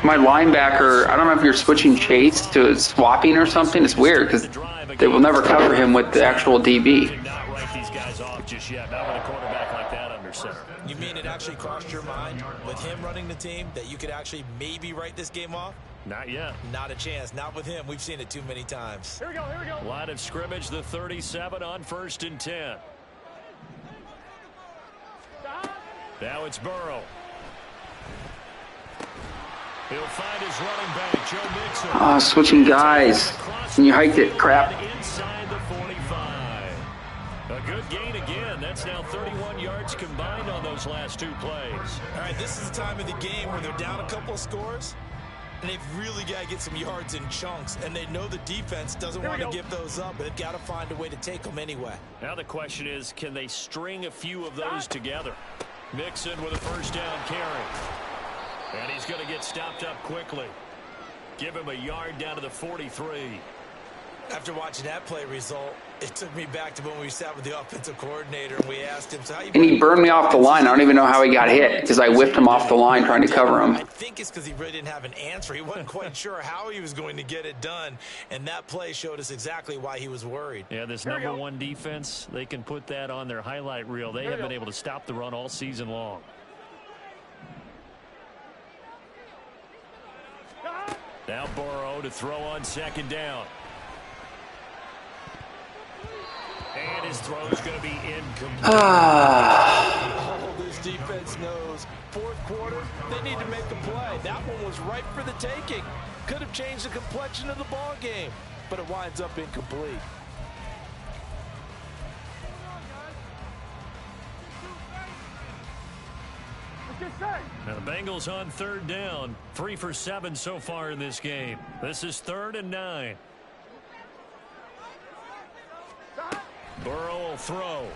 my linebacker. I don't know if you're switching Chase to swapping or something. It's weird because they will never cover him with the actual DB. Not write these guys off just yet. Not with a quarterback like that under center. You mean it actually crossed your mind with him running the team that you could actually maybe write this game off? Not yet. Not a chance. Not with him. We've seen it too many times. Here we go, here we go. Line of scrimmage, the 37 on 1st and 10. Now it's Burrow. He'll find his running back, Joe Mixon. Oh, switching guys. And you hiked it. Crap. Inside the 45. A good gain again. That's now 31 yards combined on those last 2 plays. All right, this is the time of the game where they're down a couple of scores, and they've really got to get some yards in chunks, and they know the defense doesn't want to give those up, but they've got to find a way to take them anyway. Now the question is, can they string a few of those together? Mixon with a 1st down carry. And he's going to get stopped up quickly. Give him a yard down to the 43. After watching that play result, it took me back to when we sat with the offensive coordinator and we asked him, so how you... And he burned me off the line. I don't even know how he got hit because I whipped him off the line trying to cover him. I think it's because he really didn't have an answer. He wasn't quite sure how he was going to get it done, and that play showed us exactly why he was worried. Yeah, this number 1 defense, they can put that on their highlight reel. They have been able to stop the run all season long. Now Burrow to throw on 2nd down. And his throw is going to be incomplete. Oh, this defense knows. 4th quarter, they need to make a play. That one was ripe for the taking. Could have changed the complexion of the ball game, but it winds up incomplete. Now the Bengals on 3rd down. 3 for 7 so far in this game. This is 3rd and 9. Burrow will throw.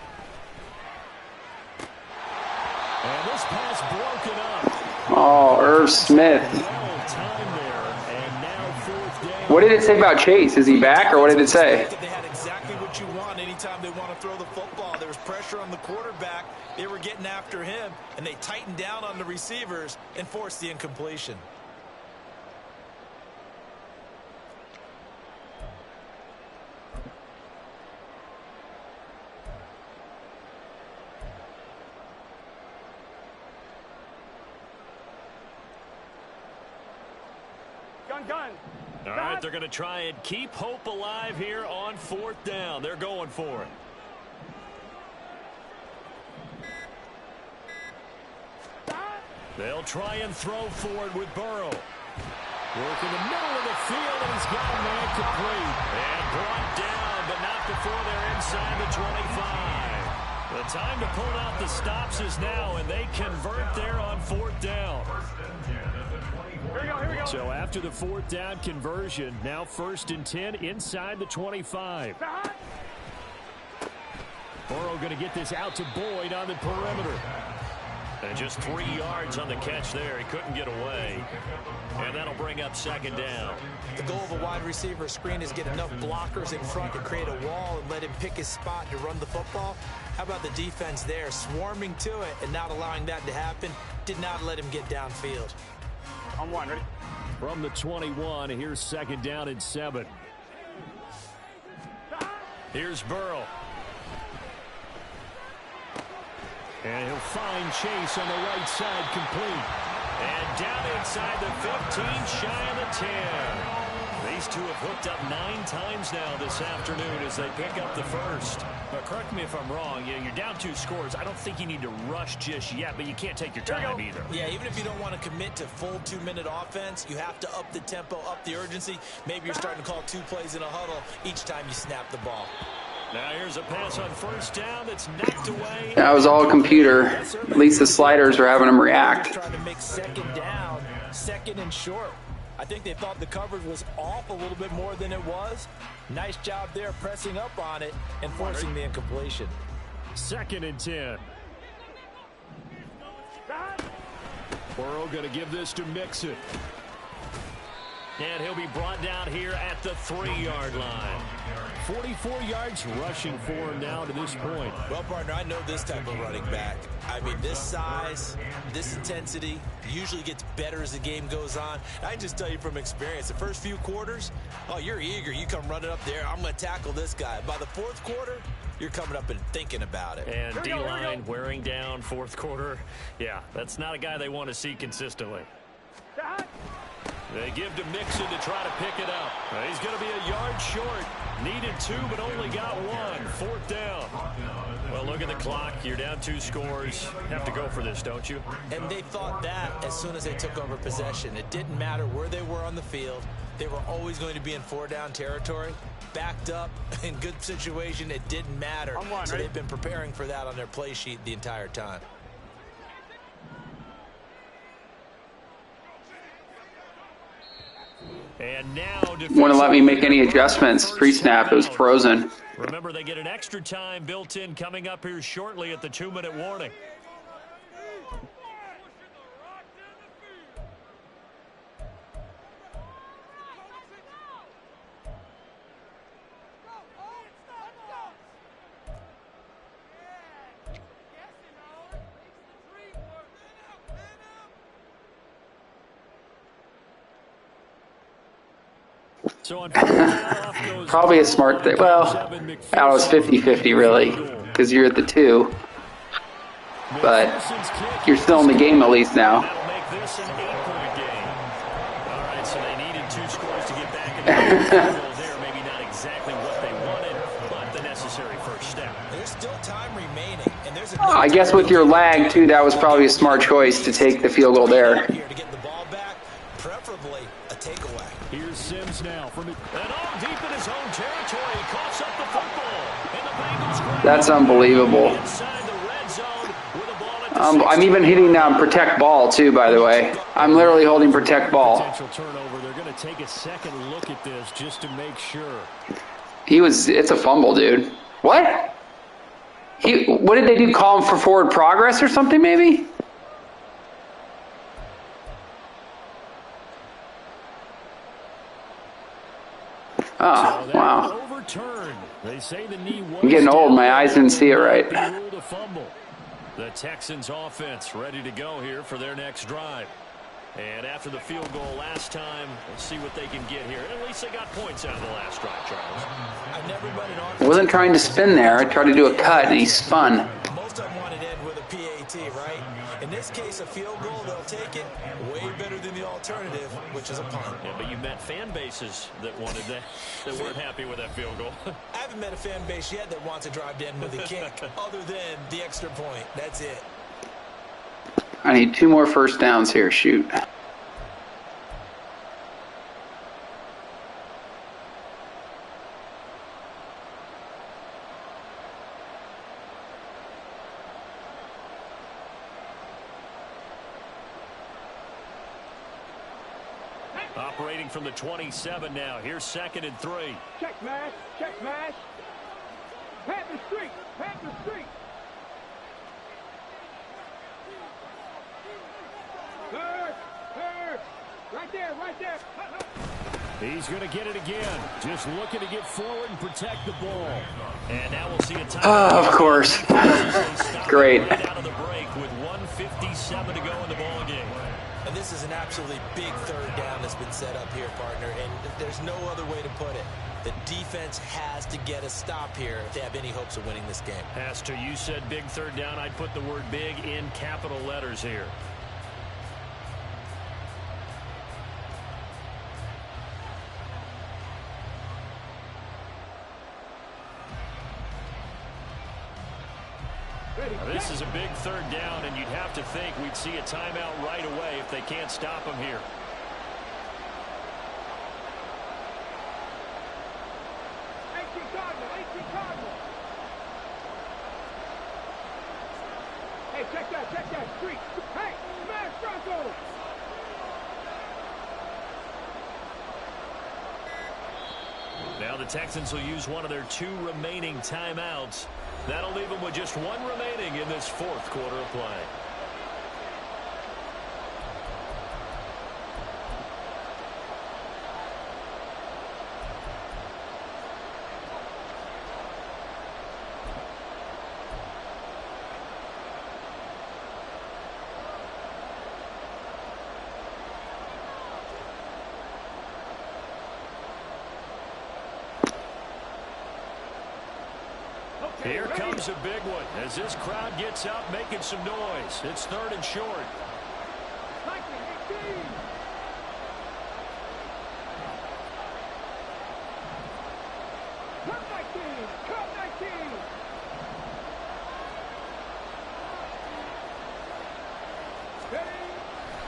And this pass broken up. Oh, Irv Smith. What did it say about Chase? Is he back, or what did it say? They had exactly what you want anytime they want to throw the football. There was pressure on the quarterback. They were getting after him, and they tightened down on the receivers and forced the incompletion. Gun. All right, they're going to try and keep hope alive here on 4th down. They're going for it. They'll try and throw forward with Burrow. Work in the middle of the field, and he's got a man complete. And brought down, but not before they're inside the 25. The time to pull out the stops is now, and they convert there on 4th down. So after the 4th down conversion, now 1st and 10 inside the 25. Burrow going to get this out to Boyd on the perimeter. And just 3 yards on the catch there. He couldn't get away. And that'll bring up 2nd down. The goal of a wide receiver screen is get enough blockers in front to create a wall and let him pick his spot to run the football. How about the defense there, swarming to it and not allowing that to happen? Did not let him get downfield. On one, ready? From the 21, here's 2nd down and 7. Here's Burrow. And he'll find Chase on the right side, complete. And down inside the 15, shy of the 10. These two have hooked up 9 times now this afternoon as they pick up the first. But correct me if I'm wrong. You're down 2 scores. I don't think you need to rush just yet, but you can't take your time either. Yeah, even if you don't want to commit to full 2-minute offense, you have to up the tempo, up the urgency. Maybe you're starting to call 2 plays in a huddle each time you snap the ball. Now here's a pass on 1st down that's knocked away. That was all computer. At least the sliders were having him react. Trying to make 2nd down, 2nd and short. I think they thought the coverage was off a little bit more than it was. Nice job there pressing up on it and forcing the incompletion. 2nd and 10. Burrow going to give this to Mixon. And he'll be brought down here at the 3-yard line. 44 yards rushing for him now to this point. Well, partner, I know this type of running back. I mean, this size, this intensity usually gets better as the game goes on. I can just tell you from experience, the first few quarters, oh, you're eager. You come running up there, I'm going to tackle this guy. By the 4th quarter, you're coming up and thinking about it. And D-line wearing down 4th quarter. Yeah, that's not a guy they want to see consistently. They give to Mixon to try to pick it up. He's going to be a yard short. Needed 2, but only got 1. 4th down. Well, look at the clock. You're down 2 scores. Have to go for this, don't you? And they thought that as soon as they took over possession. It didn't matter where they were on the field. They were always going to be in 4-down territory. Backed up, in good situation, it didn't matter. So they've been preparing for that on their play sheet the entire time. And now Wouldn't let me make any adjustments pre-snap. It was frozen. Remember, they get an extra time built in coming up here shortly at the 2-minute warning. So on Probably a smart thing. Well, that was 50-50 really, because you're at the 2. But you're still in the game at least now. That'll make this an 8-point game. All right, so they needed 2 scores to get back in the game. There, maybe not exactly what they wanted, but the necessary first step. There's still time remaining, and there's a I guess with your lag too, that was probably a smart choice to take the field goal there. here to get the ball back, preferably a takeaway. Here's Sims now from it. And all deep in his own territory. He coughs up the football. And the Bengals grab That's unbelievable. inside the red zone with a ball at the I'm even hitting protect ball too, by the way. I'm literally holding protect ball. potential turnover. They're going to take a second look at this just to make sure. It's a fumble, dude. What? What did they do? Call him for forward progress or something, maybe? Oh, wow. Overturned. They say the knee was I'm getting old. down. My eyes didn't see it right. They ruled a fumble. The Texans offense ready to go here for their next drive. And after the field goal last time, we'll see what they can get here. At least they got points out of the last drive, Charles. I've never been an I wasn't trying to spin there. I tried to do a cut, and he spun. Most of them want it in with a PAT, right? In this case, a field goal, they'll take it way better than the alternative, which is a punt. Yeah, but you met fan bases that wanted that weren't happy with that field goal. I haven't met a fan base yet that wants to drive in with a kick other than the extra point. That's it. I need 2 more first downs here. Shoot. Operating from the 27 now. Here's 2nd and 3. Check mash. Check mash. Panther street. Panther street. Third. Third. Right there. Right there. He's going to get it again. Just looking to get forward and protect the ball. And now we'll see a time. Of course. Great. Right out of the break with 1:57 to go in the ball game. And this is an absolutely big 3rd down that's been set up here, partner. And there's no other way to put it. The defense has to get a stop here if they have any hopes of winning this game. Pastor, you said big 3rd down. I'd put the word big in capital letters here. This is a big 3rd down, and you'd have to think we'd see a timeout right away if they can't stop him here. Hey, check that street. Hey, smash Broncos. Now the Texans will use one of their 2 remaining timeouts. That'll leave them with just 1 remaining in this 4th quarter of play. Here comes a big one as this crowd gets up making some noise. It's 3rd and short.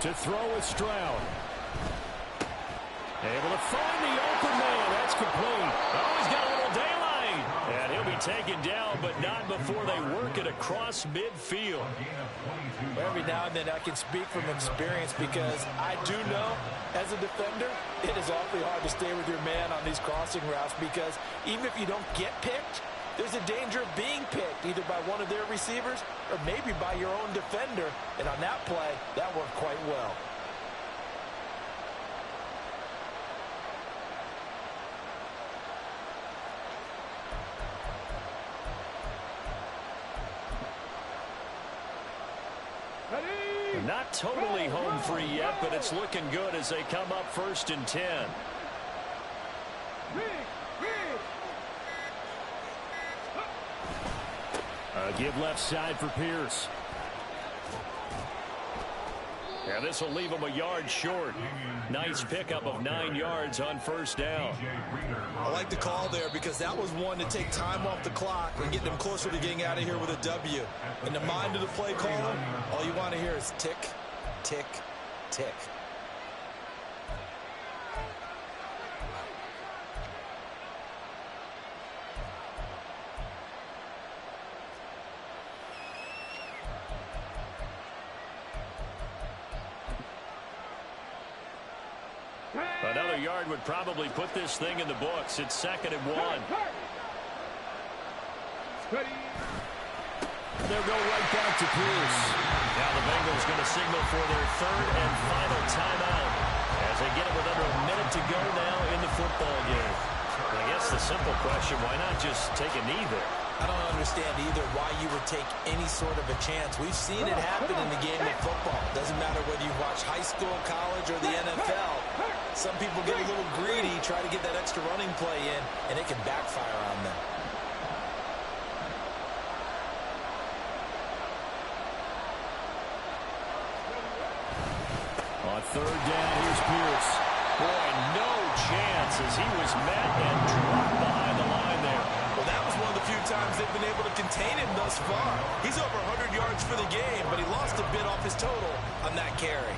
To throw with Stroud. Able to find the open man. That's complete. Oh, he's got a little daylight. And he'll be taken down, but not before they work it across midfield. Every now and then I can speak from experience because I do know as a defender it is awfully hard to stay with your man on these crossing routes because even if you don't get picked, there's a danger of being picked either by one of their receivers or maybe by your own defender. And on that play, that worked quite well. Not totally home free yet, but it's looking good as they come up 1st and 10. Give left side for Pierce. And this will leave them a yard short. Nice pickup of 9 yards on 1st down. I like the call there because that was one to take time off the clock and get them closer to getting out of here with a W. In the mind of the play caller, all you want to hear is tick, tick, tick. Another yard would probably put this thing in the books. It's 2nd and 1. They'll go right back to Pierce. Now the Bengals going to signal for their 3rd and final timeout as they get it with under a minute to go now in the football game. And I guess the simple question, why not just take a knee there? I don't understand either why you would take any sort of a chance. We've seen it happen in the game of football. Doesn't matter whether you watch high school, college, or the NFL. Some people get a little greedy, try to get that extra running play in, and it can backfire on them. On 3rd down, here's Pierce. Boy, no chance as he was met and dropped behind the line there. Well, that was one of the few times they've been able to contain him thus far. He's over 100 yards for the game, but he lost a bit off his total on that carry.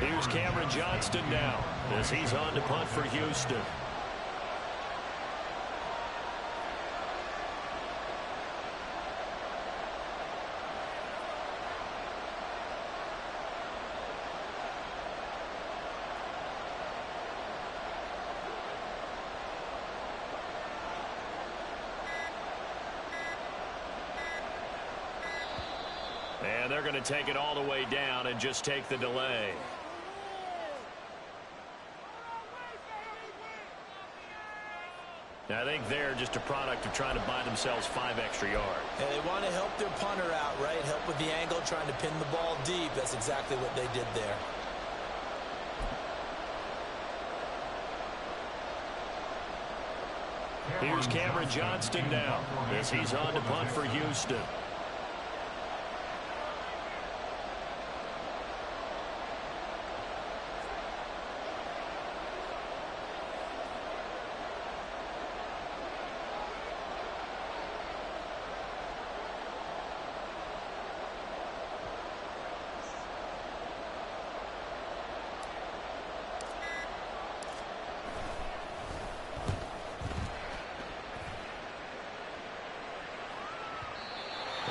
Here's Cameron Johnston now as he's on to punt for Houston. And they're going to take it all the way down and just take the delay. I think they're just a product of trying to buy themselves 5 extra yards. And they want to help their punter out, right? Help with the angle, trying to pin the ball deep. That's exactly what they did there. Here's Cameron Johnston now as he's on to punt for Houston.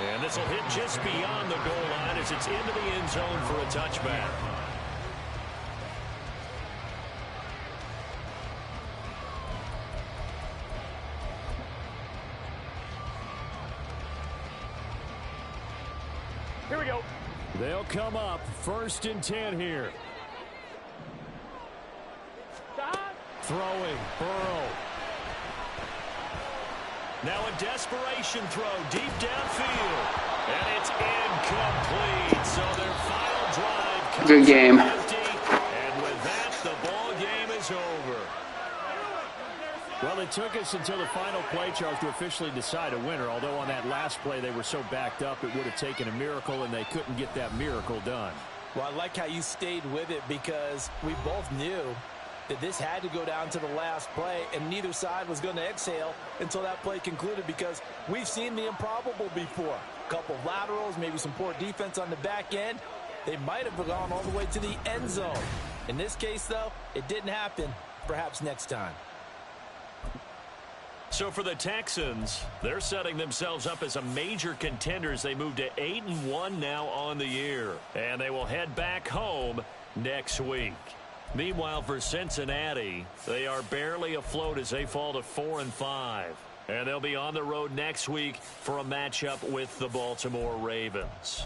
And this will hit just beyond the goal line as it's into the end zone for a touchback. Here we go. They'll come up 1st and 10 here. Throwing, Burrow. Now a desperation throw deep downfield. And it's incomplete. So their final drive comes Good game. empty. And with that, the ball game is over. Well, it took us until the final play charge to officially decide a winner, although on that last play they were so backed up it would have taken a miracle, and they couldn't get that miracle done. Well, I like how you stayed with it because we both knew that this had to go down to the last play, and neither side was going to exhale until that play concluded because we've seen the improbable before. A couple of laterals, maybe some poor defense on the back end. They might have gone all the way to the end zone. In this case, though, it didn't happen. Perhaps next time. So for the Texans, they're setting themselves up as a major contender as they move to 8-1 now on the year. And they will head back home next week. Meanwhile, for Cincinnati, they are barely afloat as they fall to 4-5. And they'll be on the road next week for a matchup with the Baltimore Ravens.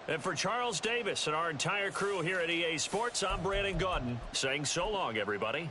And for Charles Davis and our entire crew here at EA Sports, I'm Brandon Gaudin saying so long, everybody.